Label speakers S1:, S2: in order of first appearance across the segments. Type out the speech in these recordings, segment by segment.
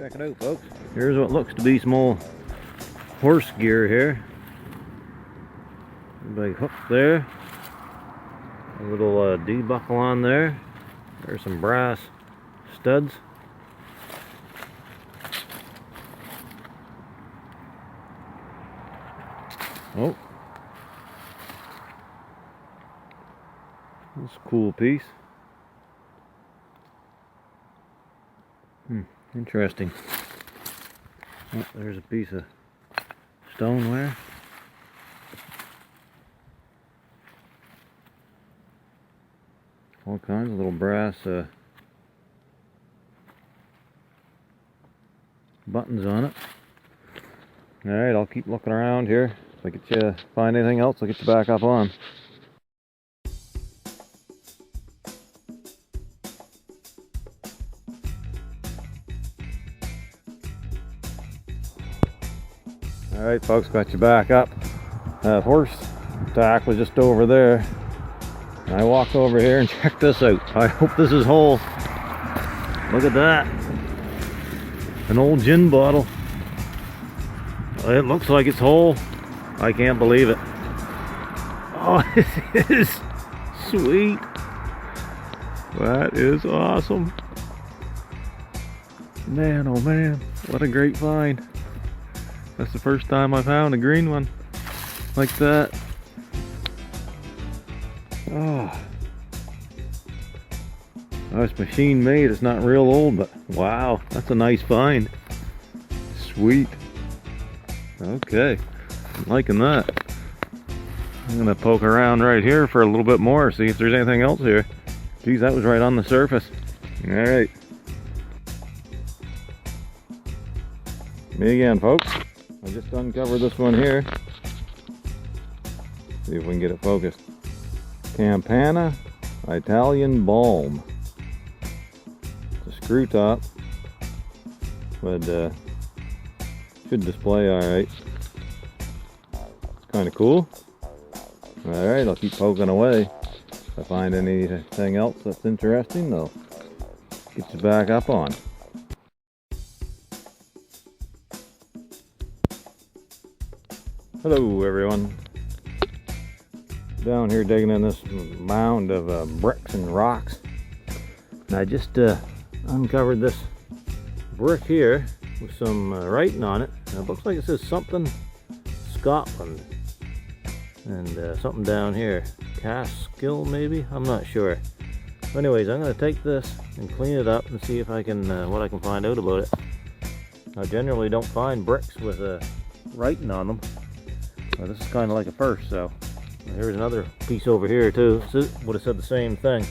S1: Check it out, folks. Here's what looks to be some old horse gear here. Big hook there. A little D-buckle on there. There's some brass studs. Oh. That's a cool piece. Interesting. Oh, there's a piece of stoneware. All kinds of little brass buttons on it. Alright, I'll keep looking around here. If I get find anything else, I'll get you back up on. Alright folks, got you back up. That horse tack was just over there. I walked over here and checked this out. I hope this is whole. Look at that. An old gin bottle. It looks like it's whole. I can't believe it. Oh, it is sweet. That is awesome. Man, oh man, what a great find. That's the first time I found a green one like that. Oh, it's machine made. It's not real old, but wow, that's a nice find. Sweet. Okay, I'm liking that. I'm gonna poke around right here for a little bit more, see if there's anything else here. Geez, that was right on the surface. All right. Me again, folks. I just uncovered this one here. See if we can get it focused. Campana Italian Balm. It's a screw top, but should display alright. It's kind of cool. Alright, I'll keep poking away. If I find anything else that's interesting, I'll get you back up on. Hello everyone. Down here digging in this mound of bricks and rocks. And I just uncovered this brick here with some writing on it. And it looks like it says something Scotland. And something down here. Caskil maybe? I'm not sure. Anyways, I'm going to take this and clean it up and see if I can, what I can find out about it. I generally don't find bricks with writing on them. Well, this is kind of like a first, so here's another piece over here too. Would have said the same thing.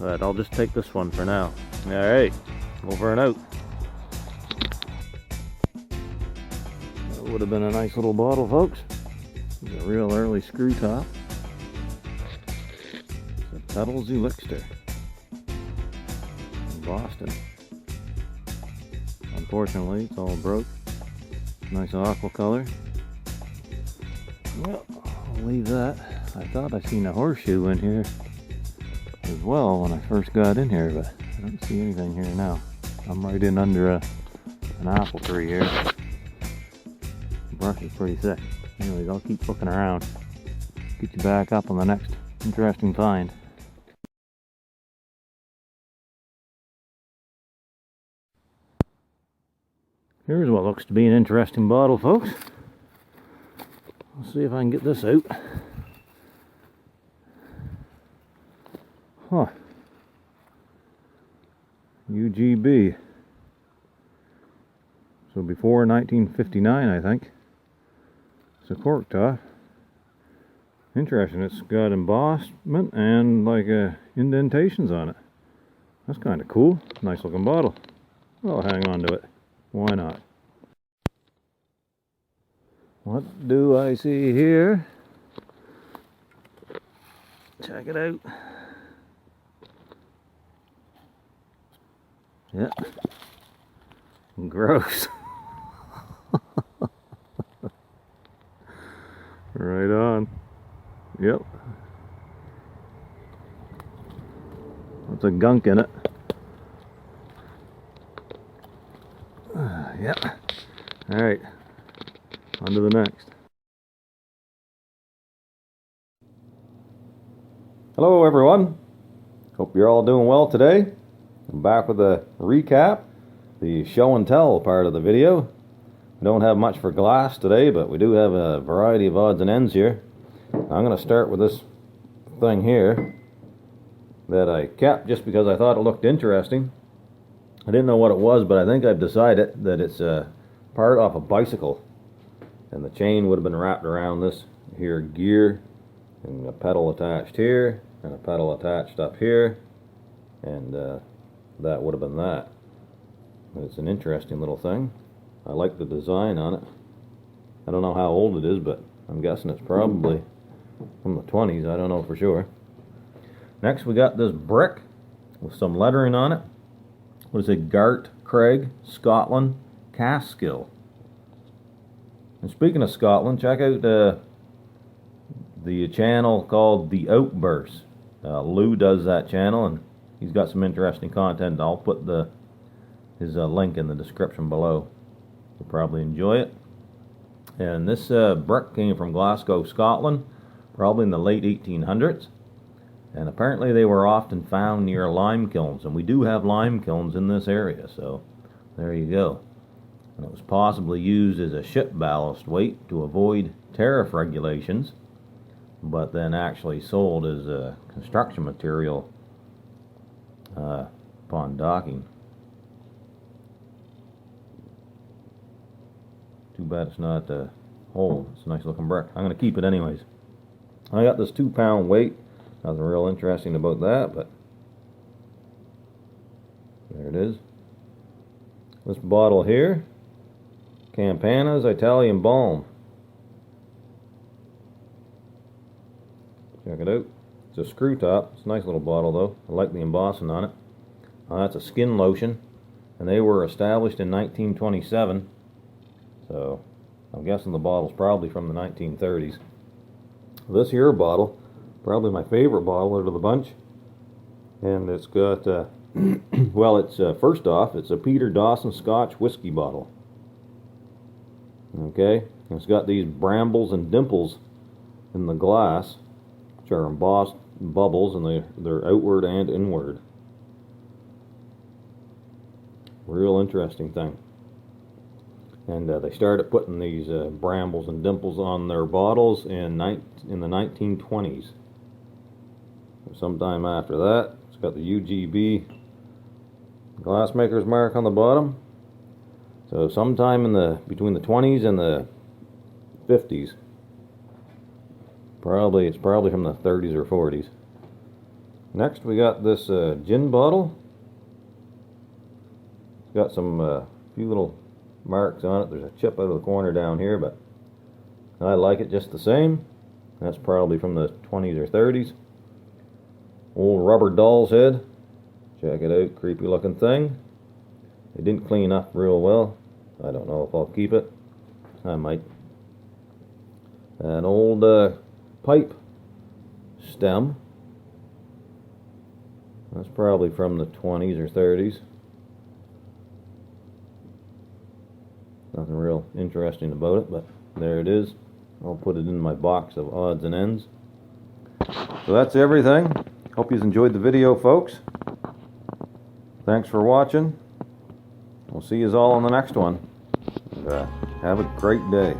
S1: But I'll just take this one for now. Alright, over and out. That would have been a nice little bottle, folks. It's a real early screw top. It's a Petals Elixir in Boston. Unfortunately, it's all broke. Nice aqua color. Well, I'll leave that. I thought I seen a horseshoe in here as well when I first got in here, but I don't see anything here now. I'm right in under an apple tree here. The brush is pretty thick. Anyways, I'll keep looking around. Get you back up on the next interesting find. Here's what looks to be an interesting bottle, folks. Let's see if I can get this out. Huh. UGB. So before 1959, I think. It's a cork top. Interesting. It's got embossment and like indentations on it. That's kind of cool. Nice looking bottle. I'll hang on to it. Why not? What do I see here? Check it out. Yeah. Gross. Right on. Yep. Lots of gunk in it. Hello everyone, hope you're all doing well today. I'm back with a recap, the show and tell part of the video. We don't have much for glass today, but we do have a variety of odds and ends here. I'm going to start with this thing here that I kept just because I thought it looked interesting. I didn't know what it was, but I think I've decided that it's a part off a bicycle, and the chain would have been wrapped around this here gear, and a pedal attached here and a pedal attached up here, and that would have been that. It's an interesting little thing. I like the design on it. I don't know how old it is, but I'm guessing it's probably from the 20s. I don't know for sure. Next we got this brick with some lettering on it. What is it? Gartcraig, Scotland, Caskil. And speaking of Scotland, check out the channel called the OUTBURSTS. Lou does that channel, and he's got some interesting content. I'll put his link in the description below. You'll probably enjoy it. And this brick came from Glasgow, Scotland, probably in the late 1800s. And apparently they were often found near lime kilns, and we do have lime kilns in this area, so there you go. And it was possibly used as a ship ballast weight to avoid tariff regulations, but then actually sold as a construction material upon docking. Too bad it's not whole. It's a nice looking brick. I'm going to keep it anyways. I got this 2-pound weight. Nothing real interesting about that, but there it is. This bottle here, Campana's Italian Balm. Check it out. It's a screw top. It's a nice little bottle though. I like the embossing on it. That's a skin lotion, and they were established in 1927. So I'm guessing the bottle's probably from the 1930s. This here bottle, probably my favorite bottle out of the bunch, and it's got well, it's first off, it's a Peter Dawson Scotch whiskey bottle. Okay, and it's got these brambles and dimples in the glass, which are embossed bubbles, and they're outward and inward. Real interesting thing. And they started putting these brambles and dimples on their bottles in the 1920s. Sometime after that, it's got the UGB glassmaker's mark on the bottom. So sometime between the 20s and the 50s. It's probably from the 30s or 40s. Next we got this gin bottle. It's got some few little marks on it. There's a chip out of the corner down here, but I like it just the same. That's probably from the 20s or 30s. Old rubber doll's head. Check it out, creepy looking thing. It didn't clean up real well. I don't know if I'll keep it. I might. An old pipe stem. That's probably from the 20s or 30s. Nothing real interesting about it, but there it is. I'll put it in my box of odds and ends. So that's everything. Hope you enjoyed the video, folks. Thanks for watching. We'll see you all on the next one. And, have a great day.